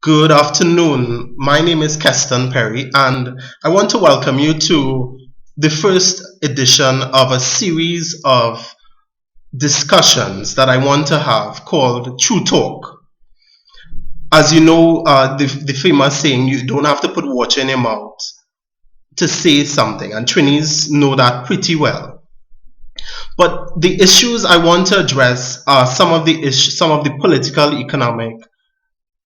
Good afternoon. My name is Keston Perry, and I want to welcome you to the first edition of a series of discussions that I want to have called True Talk. As you know, the famous saying, you don't have to put water in your mouth to say something, and Trinis know that pretty well. But the issues I want to address are some of the political, economic,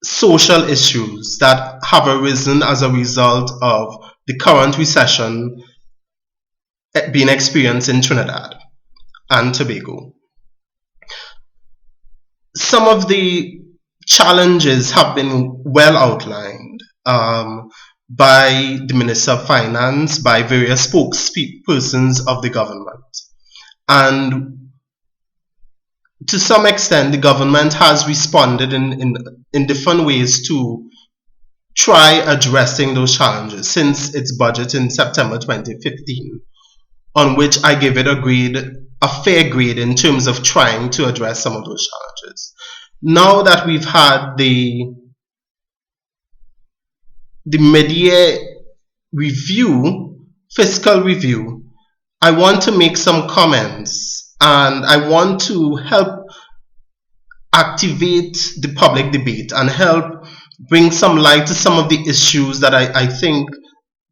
social issues that have arisen as a result of the current recession being experienced in Trinidad and Tobago. Some of the challenges have been well outlined by the Minister of Finance, by various spokespersons of the government. And to some extent, the government has responded in different ways to try addressing those challenges since its budget in September 2015, on which I give it a fair grade in terms of trying to address some of those challenges. Now that we've had the mid-year review, fiscal review, I want to make some comments and I want to help activate the public debate and help bring some light to some of the issues that I think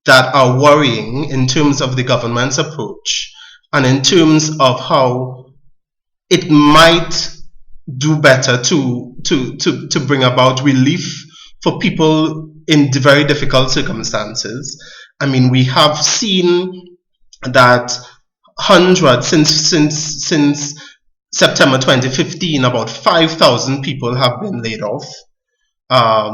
that are worrying in terms of the government's approach and in terms of how it might do better to bring about relief for people in very difficult circumstances. I mean, we have seen that hundreds since September 2015, about 5,000 people have been laid off.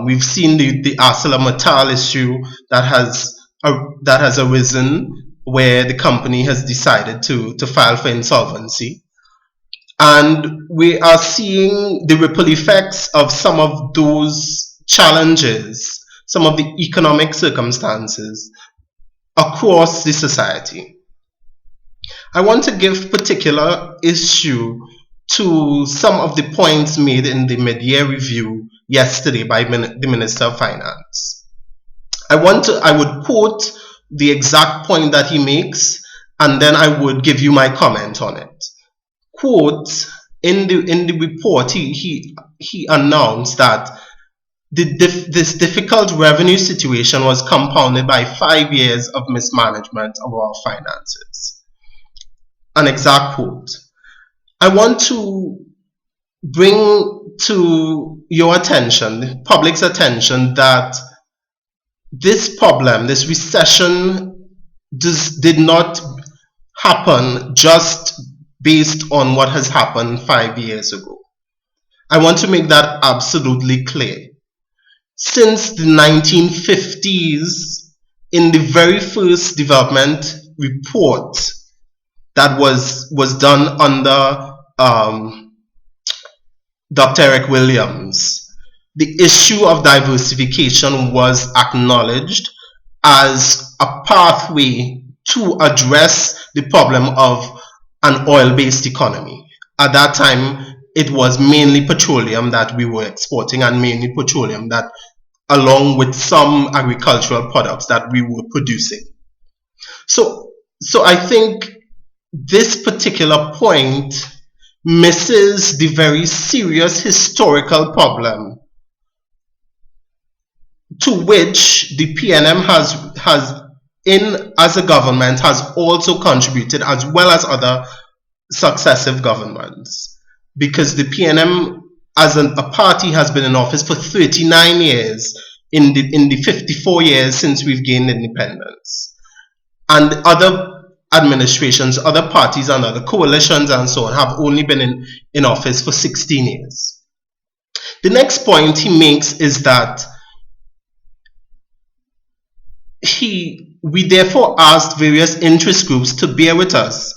We've seen the ArcelorMittal issue that has arisen, where the company has decided to file for insolvency. And we are seeing the ripple effects of some of those challenges, some of the economic circumstances across the society. I want to give particular issue to some of the points made in the mid-year review yesterday by the Minister of Finance. I would quote the exact point that he makes, and then I would give you my comment on it. Quote, in the report, he announced that this difficult revenue situation was compounded by 5 years of mismanagement of our finances. An exact quote. I want to bring to your attention, the public's attention, that this problem, this recession, did not happen just based on what has happened 5 years ago. I want to make that absolutely clear. Since the 1950s, in the very first development report that was done under Dr. Eric Williams, the issue of diversification was acknowledged as a pathway to address the problem of an oil-based economy. At that time, it was mainly petroleum that we were exporting, and mainly petroleum that, along with some agricultural products that we were producing. So I think this particular point misses the very serious historical problem to which the PNM as a government has also contributed, as well as other successive governments, because the PNM as a party has been in office for 39 years in the 54 years since we've gained independence, and other administrations, other parties and other coalitions and so on have only been in office for 16 years. The next point he makes is that we therefore asked various interest groups to bear with us,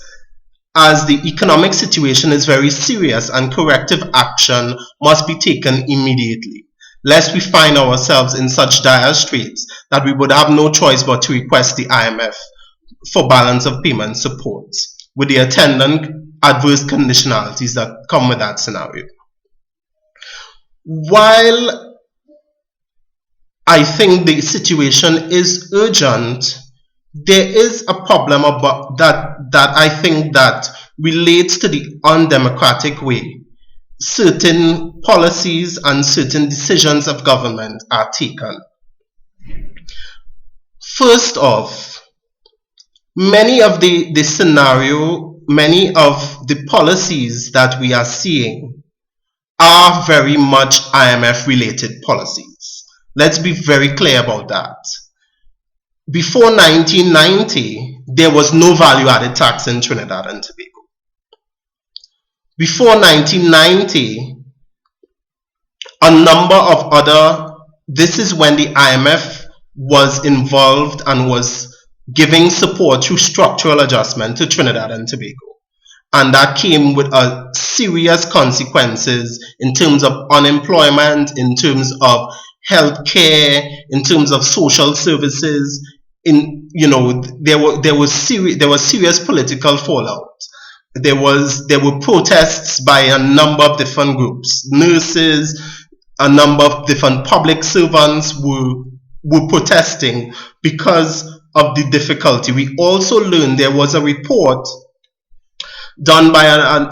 as the economic situation is very serious and corrective action must be taken immediately, lest we find ourselves in such dire straits that we would have no choice but to request the IMF for balance of payment support, with the attendant adverse conditionalities that come with that scenario. While I think the situation is urgent, there is a problem about that I think that relates to the undemocratic way certain policies and certain decisions of government are taken. First off, many of the policies that we are seeing are very much IMF related policies. Let's be very clear about that. Before 1990, there was no value added tax in Trinidad and Tobago. Before 1990, a number of other, this is when the IMF was involved and was giving support through structural adjustment to Trinidad and Tobago. And that came with a serious consequences in terms of unemployment, in terms of healthcare, in terms of social services. There was serious political fallout. There were protests by a number of different groups, nurses, a number of different public servants were protesting because of the difficulty. We also learned there was a report done by an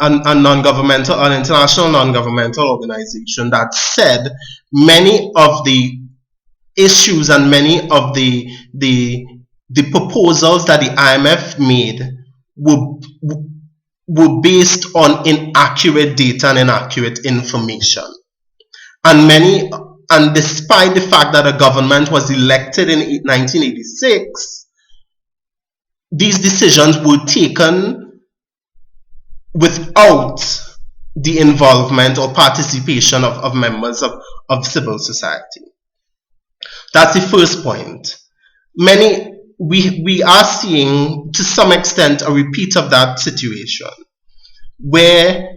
international non-governmental organization that said many of the issues and many of the proposals that the IMF made were based on inaccurate data and inaccurate information. And despite the fact that a government was elected in 1986, these decisions were taken without the involvement or participation of members of civil society. That's the first point. We are seeing to some extent a repeat of that situation where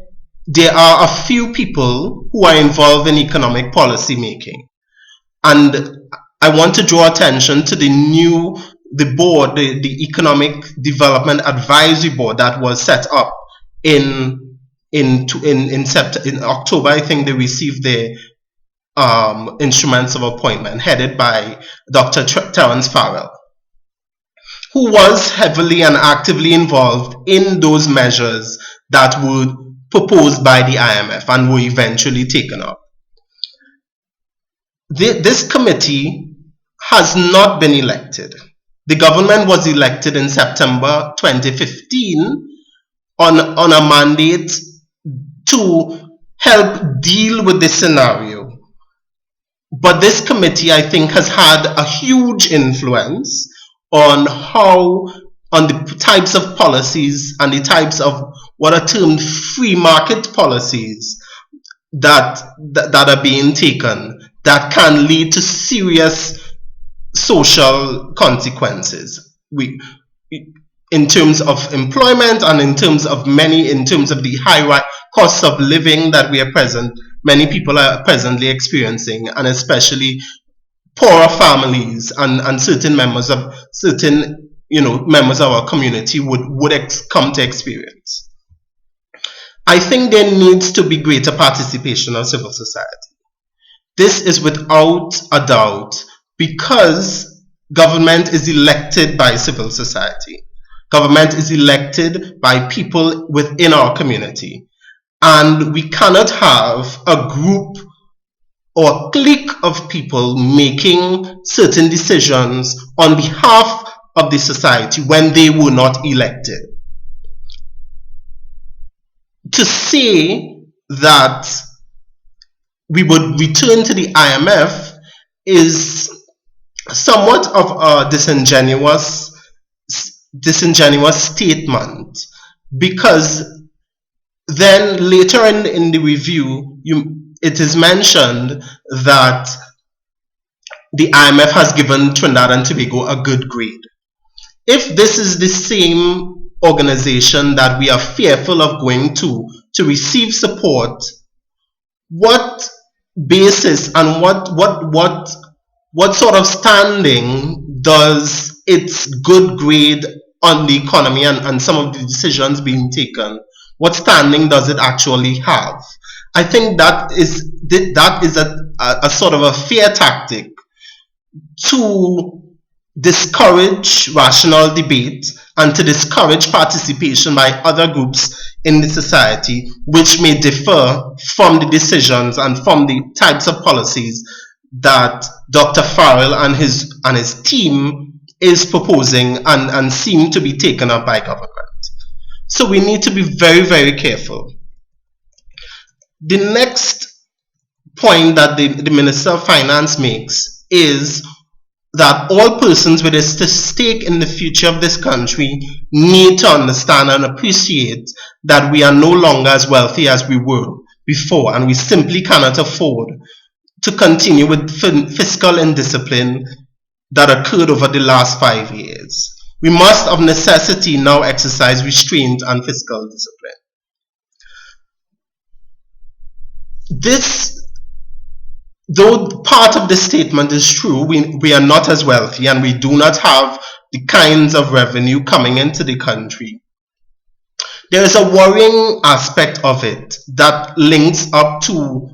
there are a few people who are involved in economic policy making. And I want to draw attention to the board, the Economic Development Advisory Board that was set up in October. I think they received their instruments of appointment, headed by Dr. Terence Farrell, who was heavily and actively involved in those measures that were proposed by the IMF and were eventually taken up. This committee has not been elected. The government was elected in September 2015 on a mandate to help deal with this scenario. But this committee, I think, has had a huge influence on the types of policies and the types of what are termed free market policies that are being taken that can lead to serious social consequences. In terms of employment and in terms of the high costs of living that many people are presently experiencing, and especially poorer families and certain members of our community would come to experience. I think there needs to be greater participation of civil society. This is without a doubt because government is elected by civil society. Government is elected by people within our community. And we cannot have a group or a clique of people making certain decisions on behalf of the society when they were not elected. To say that we would return to the IMF is somewhat of a disingenuous statement, because then later in the review it is mentioned that the IMF has given Trinidad and Tobago a good grade. If this is the same organization that we are fearful of going to receive support, what basis and what sort of standing does its good grade on the economy and some of the decisions being taken, what standing does it actually have? I think that is a sort of a fear tactic to discourage rational debate and to discourage participation by other groups in the society which may differ from the decisions and from the types of policies that Dr. Farrell and his team is proposing and seem to be taken up by government. So we need to be very, very careful. The next point that the Minister of Finance makes is that all persons with a stake in the future of this country need to understand and appreciate that we are no longer as wealthy as we were before, and we simply cannot afford to continue with fiscal indiscipline that occurred over the last 5 years. We must of necessity now exercise restraint and fiscal discipline. This, though part of the statement is true, we are not as wealthy and we do not have the kinds of revenue coming into the country. There is a worrying aspect of it that links up to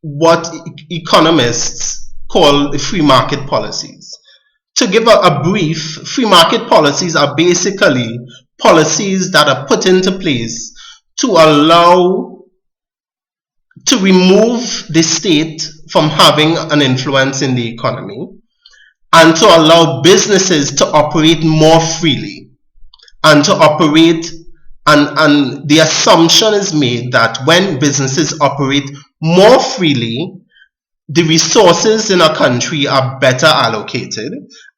what economists call the free market policies. To give a brief, free market policies are basically policies that are put into place to remove the state from having an influence in the economy and to allow businesses to operate more freely and to operate, and the assumption is made that when businesses operate more freely, the resources in a country are better allocated,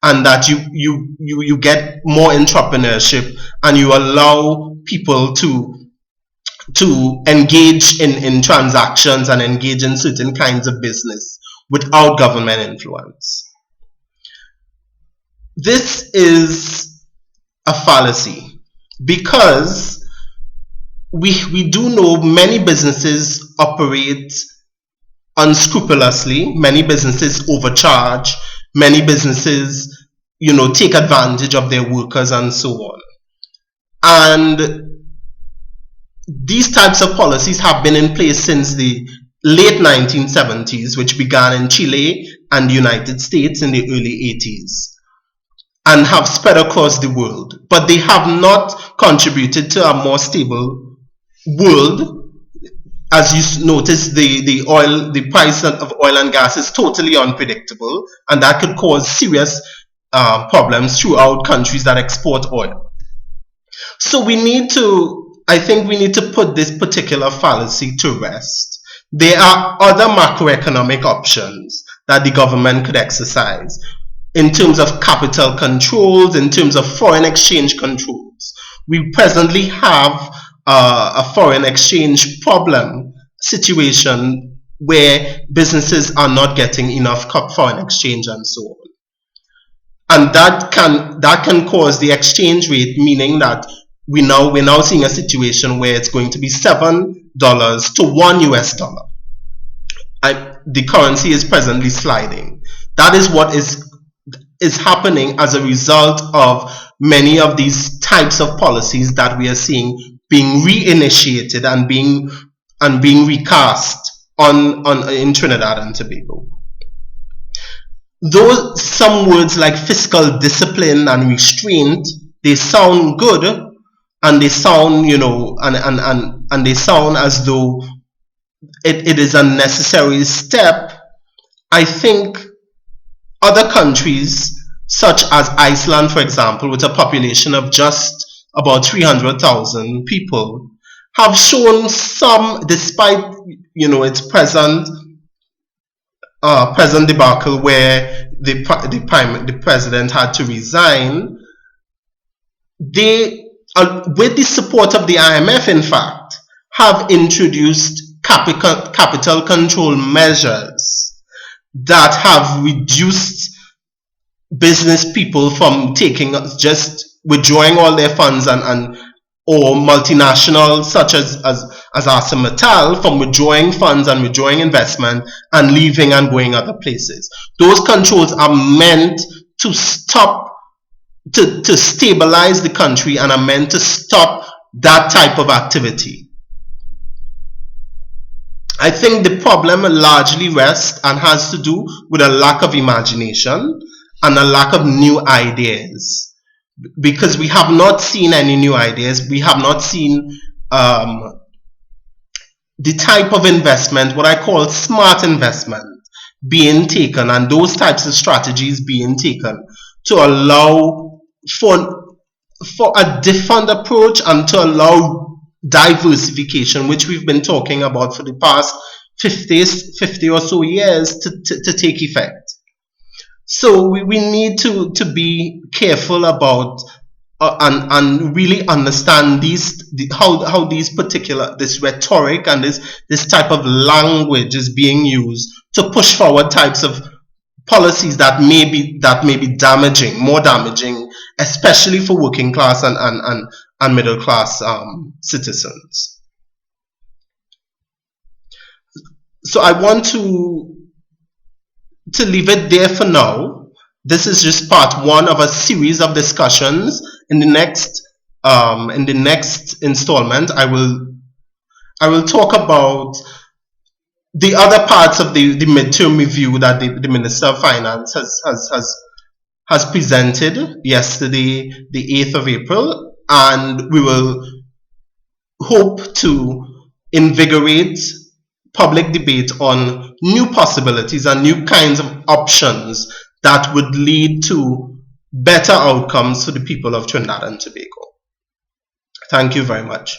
and that you get more entrepreneurship and you allow people to engage in transactions and engage in certain kinds of business without government influence. This is a fallacy because we do know many businesses operate unscrupulously, many businesses overcharge, many businesses take advantage of their workers and so on. And these types of policies have been in place since the late 1970s, which began in Chile and the United States in the early 80s, and have spread across the world. But they have not contributed to a more stable world. As you notice, the price of oil and gas is totally unpredictable, and that could cause serious problems throughout countries that export oil. So I think we need to put this particular fallacy to rest. There are other macroeconomic options that the government could exercise in terms of capital controls, in terms of foreign exchange controls. We presently have a foreign exchange problem situation where businesses are not getting enough foreign exchange and so on. And that can cause the exchange rate, meaning that we're now seeing a situation where it's going to be $7 to $1. The currency is presently sliding. That is what is happening as a result of many of these types of policies that we are seeing being reinitiated and being recast in Trinidad and Tobago. Though some words like fiscal discipline and restraint, they sound good, and they sound and they sound as though it is a necessary step. I think other countries such as Iceland, for example, with a population of just about 300,000 people, have shown some, despite its present debacle where the president had to resign, they, with the support of the IMF, in fact, have introduced capital control measures that have reduced business people from just withdrawing all their funds or multinationals such as ArcelorMittal from withdrawing funds and withdrawing investment and leaving and going other places. Those controls are meant to stabilize the country and are meant to stop that type of activity. I think the problem largely rests and has to do with a lack of imagination and a lack of new ideas, because we have not seen any new ideas. We have not seen the type of investment, what I call smart investment, being taken, and those types of strategies being taken to allow for a different approach and to allow diversification, which we've been talking about for the past 50 or so years, to take effect. So we need to be careful about and really understand how these particular, this rhetoric and this type of language is being used to push forward types of policies that may be damaging, more damaging, especially for working class and middle class citizens. So I want to leave it there for now. This is just part one of a series of discussions. In the next installment, I will talk about the other parts of the midterm review that the Minister of Finance has presented yesterday, the 8th of April, and we will hope to invigorate public debate on new possibilities and new kinds of options that would lead to better outcomes for the people of Trinidad and Tobago. Thank you very much.